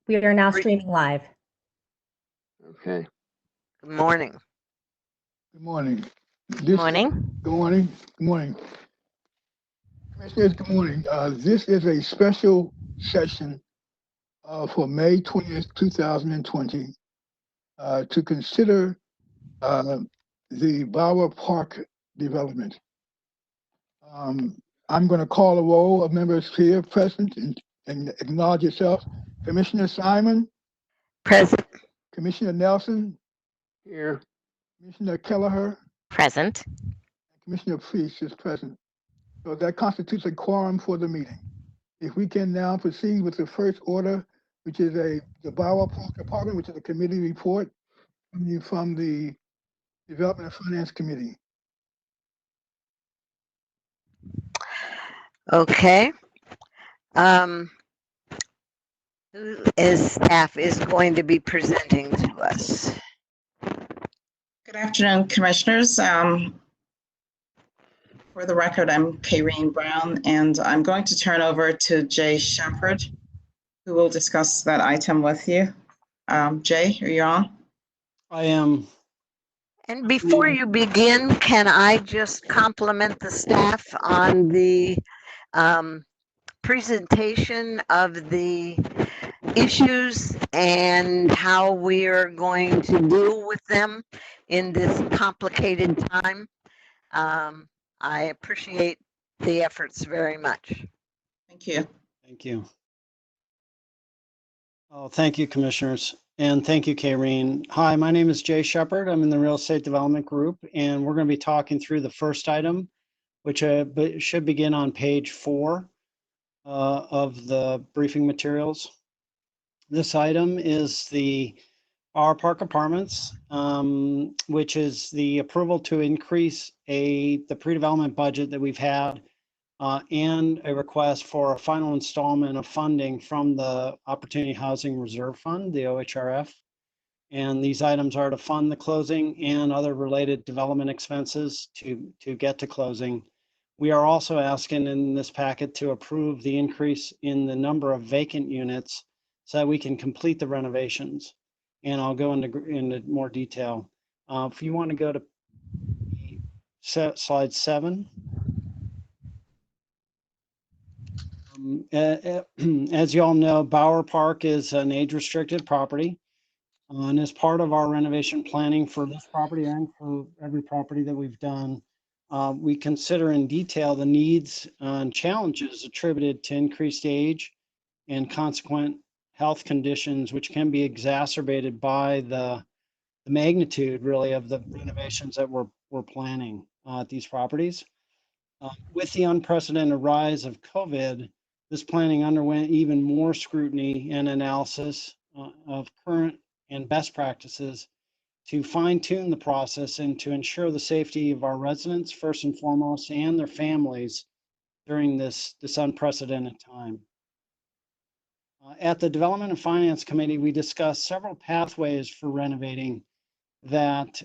We are now streaming live. Okay. Good morning. Good morning. Good morning. Good morning. Good morning. Commissioners, good morning. This is a special session for May 20th, 2020 to consider the Bauer Park development. I'm going to call a roll of members here present and acknowledge yourself. Commissioner Simon, Present. Commissioner Nelson, Here. Commissioner Kelleher, Present. Commissioner Priest is present. So that constitutes a quorum for the meeting. If we can now proceed with the first order, which is the Bauer Park Department, which is a committee report coming from the Development and Finance Committee. Okay. Who is staff is going to be presenting to us? Good afternoon, Commissioners. For the record, I'm Kayreen Brown, and I'm going to turn over to Jay Shepard, who will discuss that item with you. Jay, are you on? I am. And before you begin, can I just compliment the staff on the presentation of the issues and how we are going to deal with them in this complicated time? I appreciate the efforts very much. Thank you. Thank you. Oh, thank you, Commissioners. And thank you, Kayreen. Hi, my name is Jay Shepard. I'm in the Real Estate Development Group, and we're going to be talking through the first item, which should begin on page 4 of the briefing materials. This item is the Bauer Park Apartments, which is the approval to increase the pre-development budget that we've had and a request for a final installment of funding from the Opportunity Housing Reserve Fund, the OHRF. And these items are to fund the closing and other related development expenses to get to closing. We are also asking in this packet to approve the increase in the number of vacant units so that we can complete the renovations. And I'll go into more detail. If you want to go to slide 7. As you all know, Bauer Park is an age-restricted property. And as part of our renovation planning for this property and for every property that we've done, we consider in detail the needs and challenges attributed to increased age and consequent health conditions, which can be exacerbated by the magnitude, really, of the renovations that we're planning at these properties. With the unprecedented rise of COVID, this planning underwent even more scrutiny and analysis of current and best practices to fine-tune the process and to ensure the safety of our residents first and foremost and their families during this unprecedented time. At the Development and Finance Committee, we discussed several pathways for renovating that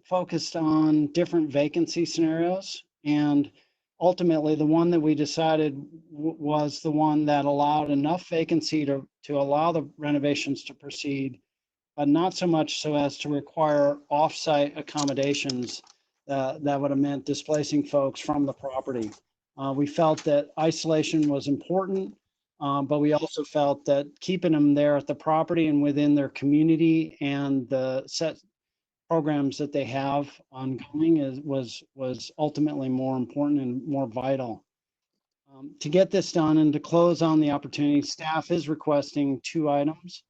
focused on different vacancy scenarios, and ultimately the one that we decided was the one that allowed enough vacancy to allow the renovations to proceed, but not so much so as to require off-site accommodations that would have meant displacing folks from the property. We felt that isolation was important, but we also felt that keeping them there at the property and within their community and the set programs that they have ongoing was ultimately more important and more vital. To get this done and to close on the opportunity, staff is requesting 2 items.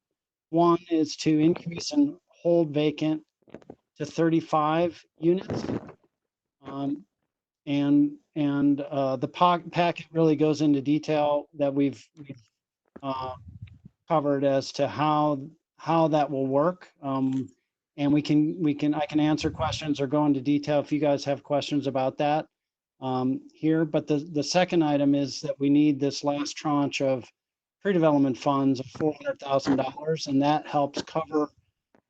One is to increase and hold vacant to 35 units. The packet really goes into detail that we've covered as to how that will work. And I can answer questions or go into detail if you guys have questions about that here. But the second item is that we need this last tranche of pre-development funds of $400,000, and that helps cover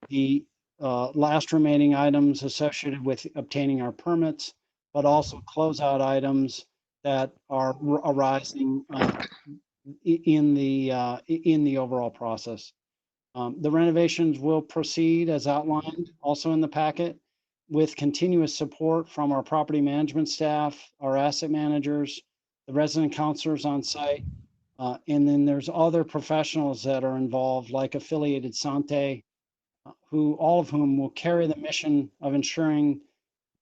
the last remaining items associated with obtaining our permits, but also closeout items that are arising in the overall process. The renovations will proceed as outlined also in the packet with continuous support from our property management staff, our asset managers, the resident counselors on site, and then there's other professionals that are involved, like Affiliated Sante, all of whom will carry the mission of ensuring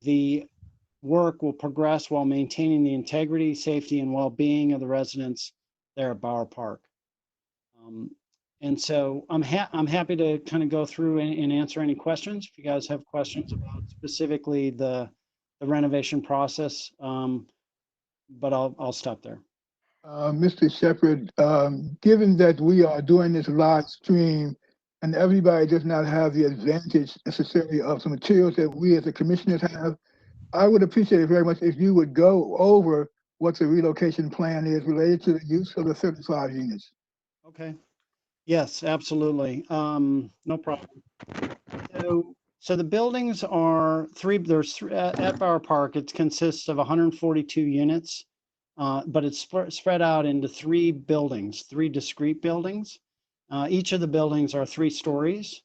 the work will progress while maintaining the integrity, safety, and well-being of the residents there at Bower Park. And so I'm happy to kind of go through and answer any questions. If you guys have questions about specifically the renovation process, but I'll stop there. Mr. Shepherd, given that we are doing this live stream and everybody does not have the advantage necessarily of the materials that we as the commissioners have, I would appreciate it very much if you would go over what the relocation plan is related to the use of the 35 units. Okay. Yes, absolutely. No problem. So the buildings are there's three at Bower Park. It consists of 142 units, but it's spread out into three discrete buildings. Each of the buildings are 3 stories,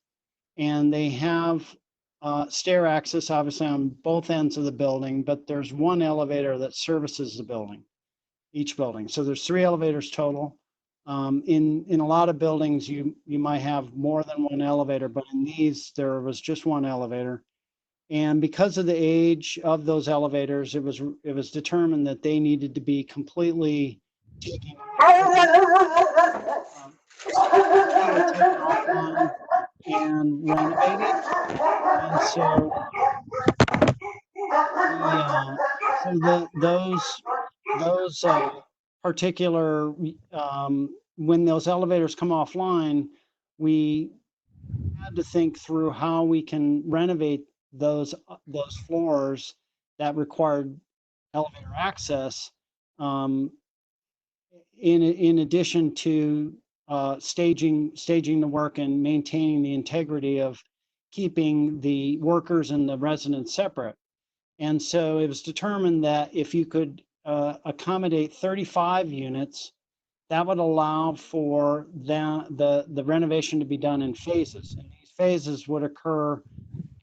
and they have stair access, obviously, on both ends of the building, but there's one elevator that services the building, each building. So there's 3 elevators total. In a lot of buildings, you might have more than one elevator, but in these, there was just one elevator. And because of the age of those elevators, it was determined that they needed to be completely taken offline and renovated. And so, those particular when those elevators come offline, we had to think through how we can renovate those floors that required elevator access, in addition to staging the work and maintaining the integrity of keeping the workers and the residents separate. And so it was determined that if you could accommodate 35 units, that would allow for the renovation to be done in phases. And these phases would occur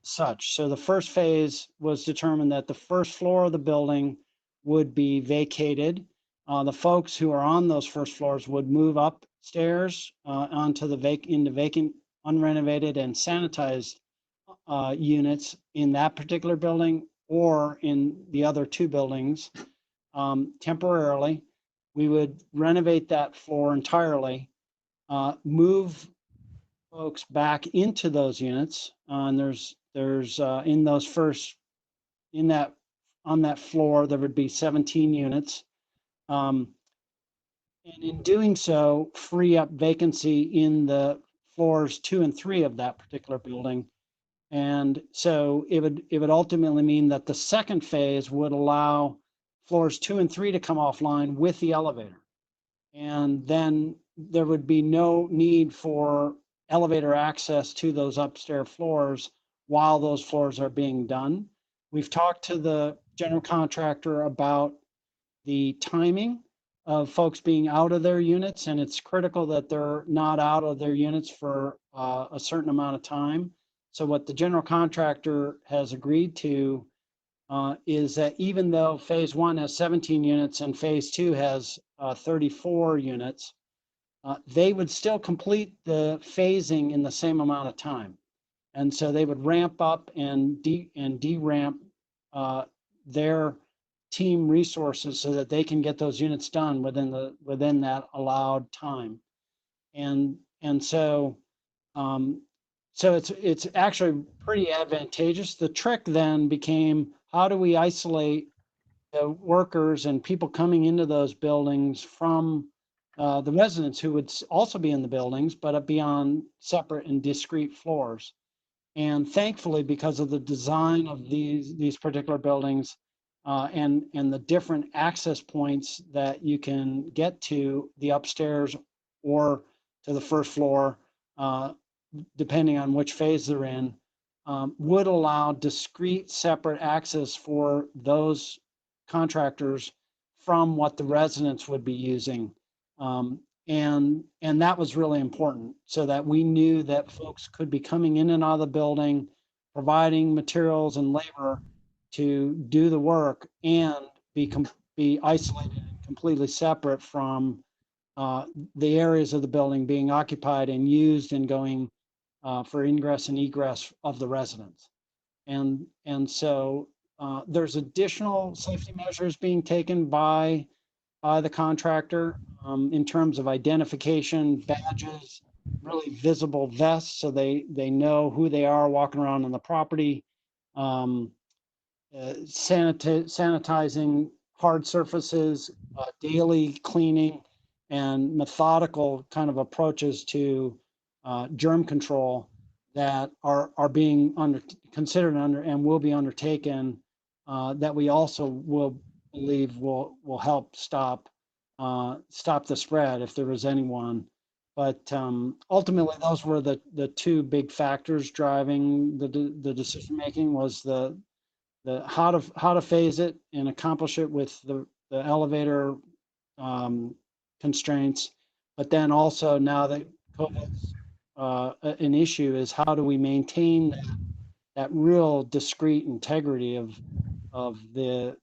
such. So the first phase was determined that the first floor of the building would be vacated. The folks who are on those first floors would move upstairs onto the vacant, unrenovated, and sanitized units in that particular building or in the other 2 buildings temporarily. We would renovate that floor entirely, move folks back into those units. And there's on that floor, there would be 17 units. And in doing so, free up vacancy in the floors 2 and 3 of that particular building. And so it would ultimately mean that the second phase would allow floors 2 and 3 to come offline with the elevator. And then there would be no need for elevator access to those upstairs floors while those floors are being done. We've talked to the general contractor about the timing of folks being out of their units, and it's critical that they're not out of their units for a certain amount of time. So what the general contractor has agreed to is that even though phase 1 has 17 units and phase 2 has 34 units, they would still complete the phasing in the same amount of time. And so they would ramp up and de-ramp their team resources so that they can get those units done within that allowed time. And so it's actually pretty advantageous. The trick then became, how do we isolate the workers and people coming into those buildings from the residents who would also be in the buildings, but be on separate and discrete floors. And thankfully, because of the design of these particular buildings and the different access points that you can get to the upstairs or to the first floor, depending on which phase they're in, would allow discrete separate access for those contractors from what the residents would be using. And that was really important so that we knew that folks could be coming in and out of the building, providing materials and labor to do the work and be isolated and completely separate from the areas of the building being occupied and used and going for ingress and egress of the residents. And so there's additional safety measures being taken by the contractor in terms of identification, badges, really visible vests so they know who they are walking around on the property, sanitizing hard surfaces, daily cleaning, and methodical kind of approaches to germ control that are being considered and will be undertaken that we also will believe will help stop the spread if there is anyone. But ultimately, those were the two big factors driving the decision making was the how to phase it and accomplish it with the elevator constraints, but then also now that COVID's an issue is how do we maintain that real discrete integrity of the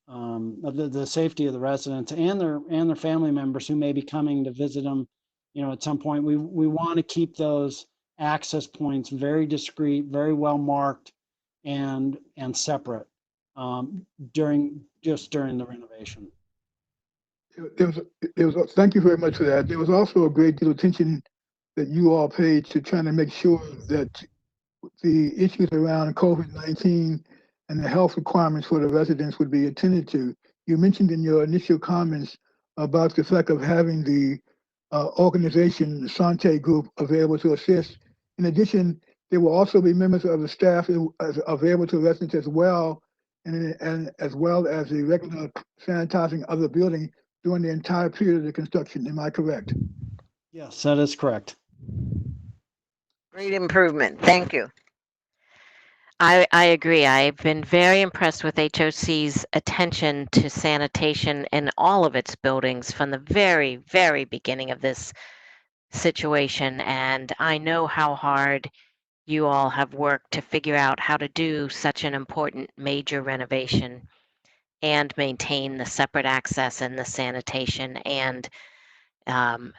safety of the residents and their family members who may be coming to visit them, at some point. We want to keep those access points very discreet, very well marked, and separate during the renovation. Thank you very much for that. There was also a great deal of attention that you all paid to trying to make sure that the issues around COVID-19 and the health requirements for the residents would be attended to. You mentioned in your initial comments about the fact of having the organization, the Sante group, available to assist. In addition, there will also be members of the staff available to residents as well, and as well as the regular sanitizing of the building during the entire period of the construction. Am I correct? Yes, that is correct. Great improvement. Thank you. I agree. I've been very impressed with HOC's attention to sanitation in all of its buildings from the very, very beginning of this situation. And I know how hard you all have worked to figure out how to do such an important major renovation and maintain the separate access and the sanitation and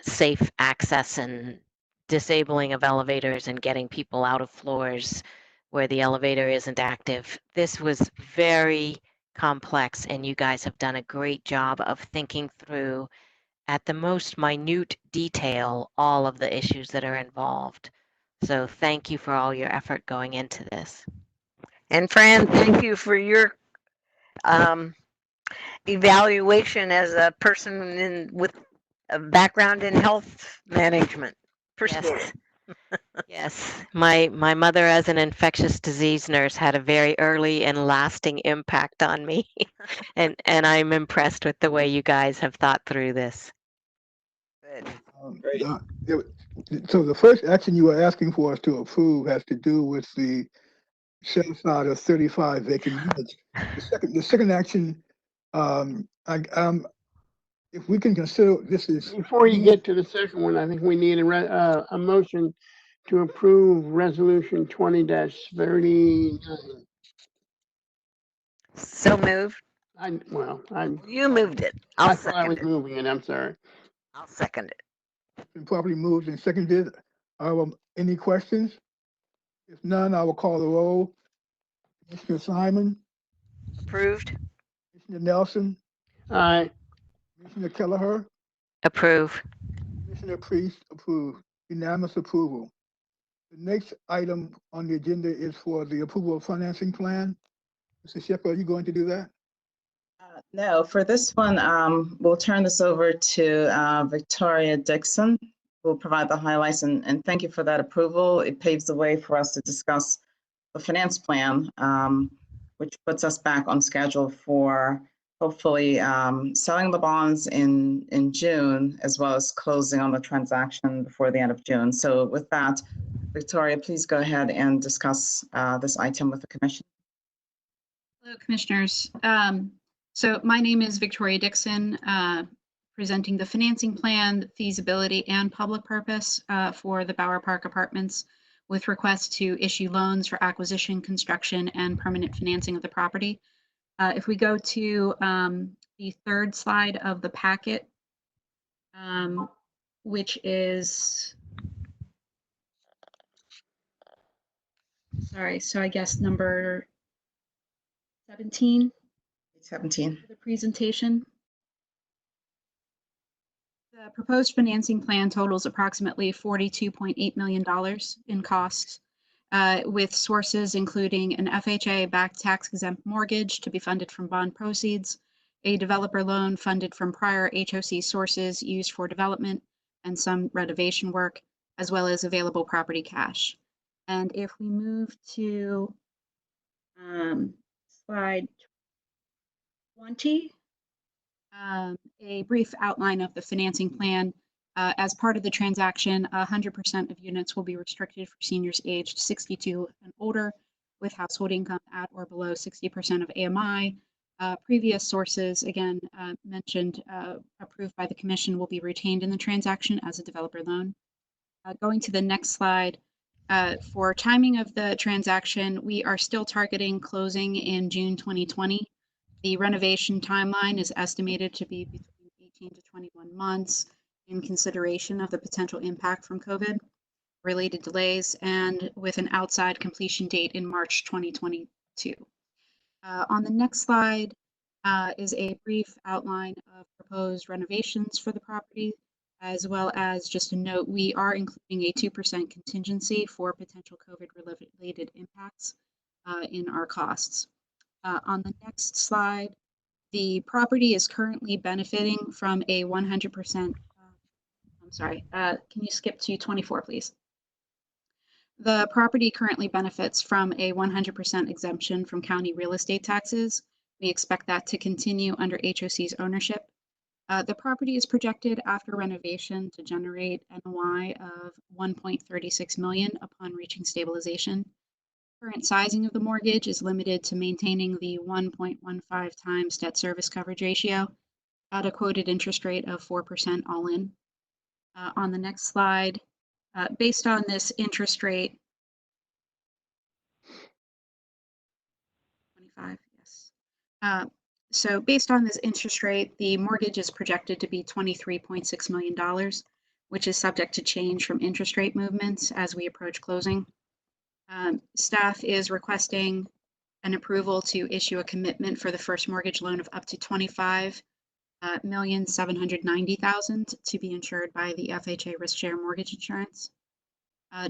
safe access and disabling of elevators and getting people out of floors where the elevator isn't active. This was very complex, and you guys have done a great job of thinking through at the most minute detail all of the issues that are involved. So thank you for all your effort going into this. And Fran, thank you for your evaluation as a person with a background in health management. Appreciate Yes. it. Yes, my mother as an infectious disease nurse had a very early and lasting impact on me. and I'm impressed with the way you guys have thought through this. So the first action you were asking for us to approve has to do with the set aside of 35 vacant units. The second action, if we can consider this is Before you get to the second one, I think we need a motion to approve resolution 20-39. So moved. You You moved it. I I'll thought I second was it. moving it. I'm sorry. I'll second it. been properly moved and seconded. Any questions? If none, I will call the roll. Commissioner Simon, Approved. Commissioner Nelson, Aye. Commissioner Kelleher, Approve. Commissioner Priest, approved. Unanimous approval. The next item on the agenda is for the approval of financing plan. Mr. Shepherd, are you going to do that? No, for this one, we'll turn this over to Victoria Dixon, who will provide the highlights, and thank you for that approval. It paves the way for us to discuss the finance plan, which puts us back on schedule for hopefully selling the bonds in June, as well as closing on the transaction before the end of June. So with that, Victoria, please go ahead and discuss this item with the commission. Hello, commissioners. So my name is Victoria Dixon. presenting the financing plan, feasibility, and public purpose for the Bower Park Apartments, with requests to issue loans for acquisition, construction, and permanent financing of the property. If we go to the third slide of the packet, which is, sorry, so I guess number 17, 17. for the presentation. The proposed financing plan totals approximately $42.8 million in costs, with sources including an FHA-backed tax-exempt mortgage to be funded from bond proceeds, a developer loan funded from prior HOC sources used for development and some renovation work, as well as available property cash. And if we move to slide 20, a brief outline of the financing plan. As part of the transaction, 100% of units will be restricted for seniors aged 62 and older with household income at or below 60% of AMI. Previous sources, again, mentioned, approved by the commission, will be retained in the transaction as a developer loan. Going to the next slide, for timing of the transaction, we are still targeting closing in June 2020. The renovation timeline is estimated to be between 18 to 21 months in consideration of the potential impact from COVID-related delays, and with an outside completion date in March 2022. On the next slide is a brief outline of proposed renovations for the property, as well as just a note, we are including a 2% contingency for potential COVID-related impacts in our costs. On the next slide, the property is currently benefiting from a 100%, I'm sorry, can you skip to 24, please? The property currently benefits from a 100% exemption from county real estate taxes. We expect that to continue under HOC's ownership. The property is projected after renovation to generate NOI of $1.36 million upon reaching stabilization. Current sizing of the mortgage is limited to maintaining the 1.15 times debt service coverage ratio at a quoted interest rate of 4% all in. On the next slide, based on this interest rate, 25, yes. So based on this interest rate, the mortgage is projected to be $23.6 million, which is subject to change from interest rate movements as we approach closing. Staff is requesting an approval to issue a commitment for the first mortgage loan of up to $25,790,000 to be insured by the FHA risk share mortgage insurance.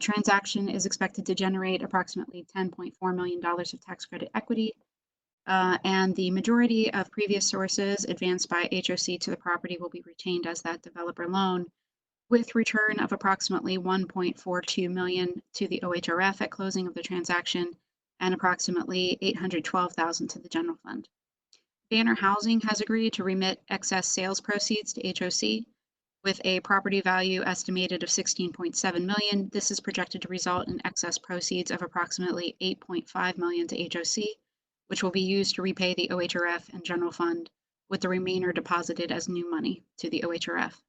Transaction is expected to generate approximately $10.4 million of tax credit equity, and the majority of previous sources advanced by HOC to the property will be retained as that developer loan, with return of approximately $1.42 million to the OHRF at closing of the transaction and approximately $812,000 to the general fund. Banner Housing has agreed to remit excess sales proceeds to HOC with a property value estimated of $16.7 million. This is projected to result in excess proceeds of approximately $8.5 million to HOC, which will be used to repay the OHRF and general fund, with the remainder deposited as new money to the OHRF.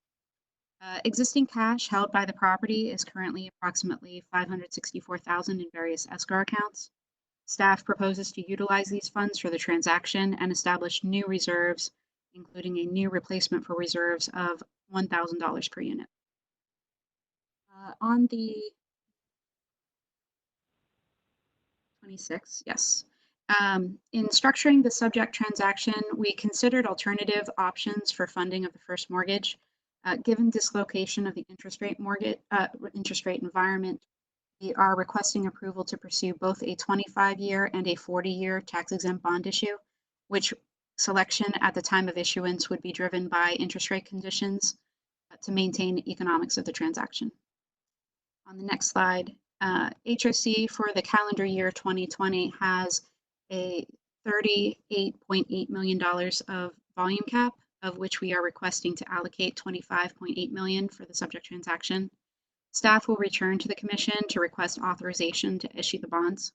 Existing cash held by the property is currently approximately $564,000 in various escrow accounts. Staff proposes to utilize these funds for the transaction and establish new reserves, including a new replacement for reserves of $1,000 per unit. On the 26, yes. In structuring the subject transaction, we considered alternative options for funding of the first mortgage. Given dislocation of the interest rate environment, we are requesting approval to pursue both a 25-year and a 40-year tax-exempt bond issue, which selection at the time of issuance would be driven by interest rate conditions to maintain economics of the transaction. On the next slide, HOC for the calendar year 2020 has a $38.8 million of volume cap, of which we are requesting to allocate $25.8 million for the subject transaction. Staff will return to the commission to request authorization to issue the bonds.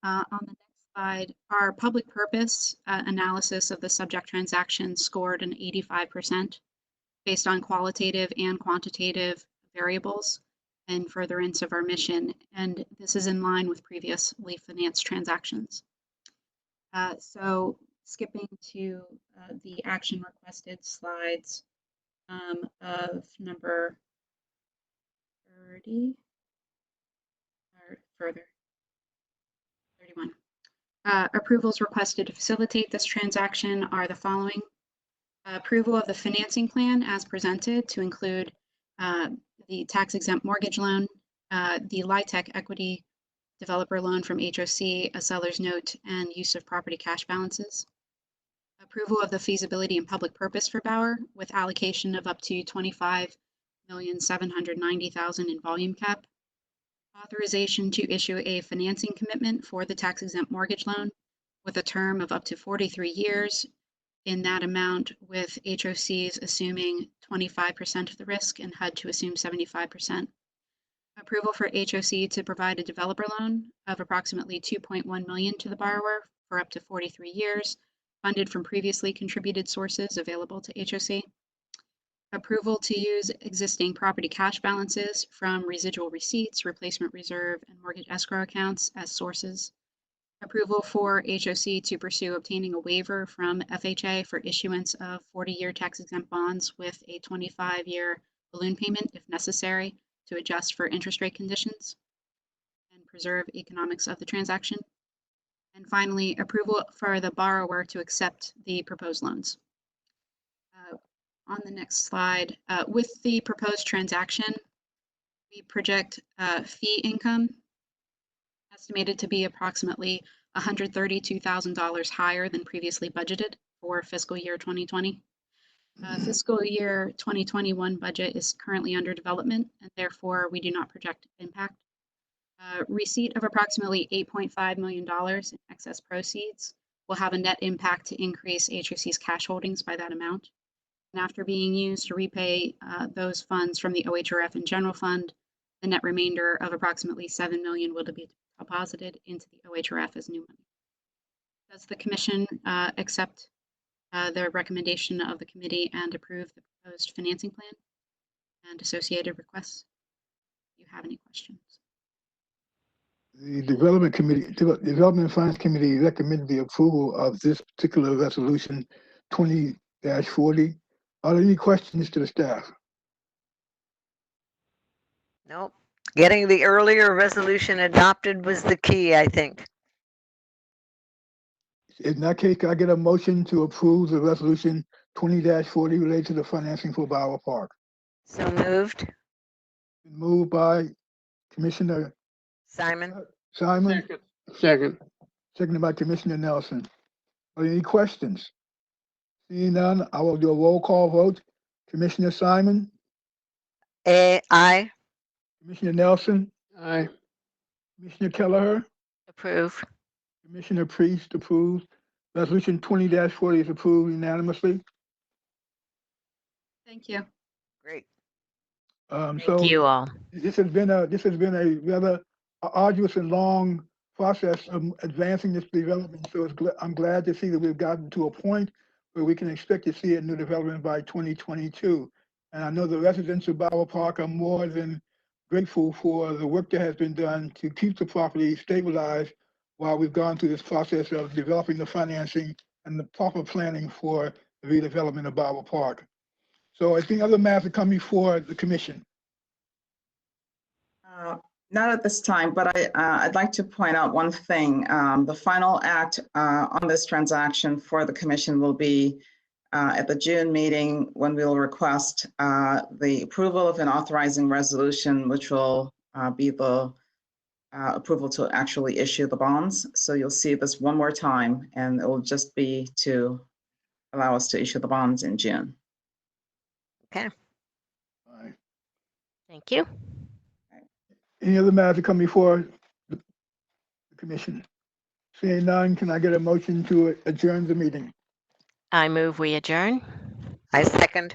On the next slide, our public purpose analysis of the subject transaction scored an 85%. based on qualitative and quantitative variables in furtherance of our mission. And this is in line with previously financed transactions. So skipping to the action requested slides of number 30 or further, 31. Approvals requested to facilitate this transaction are the following. Approval of the financing plan as presented to include the tax-exempt mortgage loan, the LIHTC equity developer loan from HOC, a seller's note, and use of property cash balances. Approval of the feasibility and public purpose for Bauer with allocation of up to $25,790,000 in volume cap. Authorization to issue a financing commitment for the tax-exempt mortgage loan with a term of up to 43 years in that amount, with HOCs assuming 25% of the risk and HUD to assume 75%. Approval for HOC to provide a developer loan of approximately $2.1 million to the borrower for up to 43 years, funded from previously contributed sources available to HOC. Approval to use existing property cash balances from residual receipts, replacement reserve, and mortgage escrow accounts as sources. Approval for HOC to pursue obtaining a waiver from FHA for issuance of 40-year tax-exempt bonds with a 25-year balloon payment if necessary to adjust for interest rate conditions and preserve economics of the transaction. And finally, approval for the borrower to accept the proposed loans. On the next slide, with the proposed transaction, we project fee income estimated to be approximately $132,000 higher than previously budgeted for fiscal year 2020. Fiscal year 2021 budget is currently under development, and therefore we do not project impact. Receipt of approximately $8.5 million in excess proceeds will have a net impact to increase HOC's cash holdings by that amount. And after being used to repay those funds from the OHRF and general fund, the net remainder of approximately $7 million will be deposited into the OHRF as new money. Does the commission accept the recommendation of the committee and approve the proposed financing plan and associated requests? Do you have any questions? The Development and Finance Committee recommended the approval of this particular resolution 20-40. Are there any questions to the staff? Nope. Getting the earlier resolution adopted was the key, I think. In that case, can I get a motion to approve the resolution 20-40 related to the financing for Bauer Park? So moved. Moved by Commissioner Simon? Simon, Second. seconded by Commissioner Nelson. Are there any questions? Seeing none, I will do a roll call vote. Commissioner Simon, Aye. Commissioner Nelson, Aye. Commissioner Kelleher, Approve. Commissioner Priest approves. Resolution 20-40 is approved unanimously. Thank you. Great. Thank So you all. this has been a rather arduous and long process of advancing this development. So I'm glad to see that we've gotten to a point where we can expect to see a new development by 2022. And I know the residents of Bauer Park are more than grateful for the work that has been done to keep the property stabilized while we've gone through this process of developing the financing and the proper planning for the redevelopment of Bauer Park. So I think other matters are coming before the commission. Not at this time, but I'd like to point out one thing. The final act on this transaction for the commission will be at the June meeting, when we will request the approval of an authorizing resolution, which will be the approval to actually issue the bonds. So you'll see this one more time, and it will just be to allow us to issue the bonds in June. Okay. All right. Thank you. Any other matters to come before the commission? Seeing none, can I get a motion to adjourn the meeting? I move we adjourn. I second.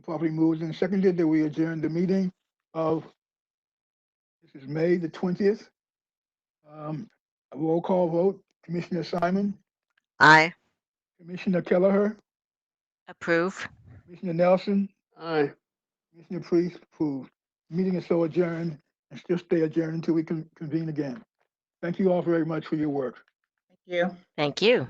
Properly moved and seconded that we adjourn the meeting of, this is May the 20th. A roll call vote. Commissioner Simon, Aye. Commissioner Kelleher, Approve. Commissioner Nelson, Aye. Commissioner Priest, approved. Meeting is so adjourned and still stay adjourned until we can convene again. Thank you all very much for your work. Thank you. Thank you.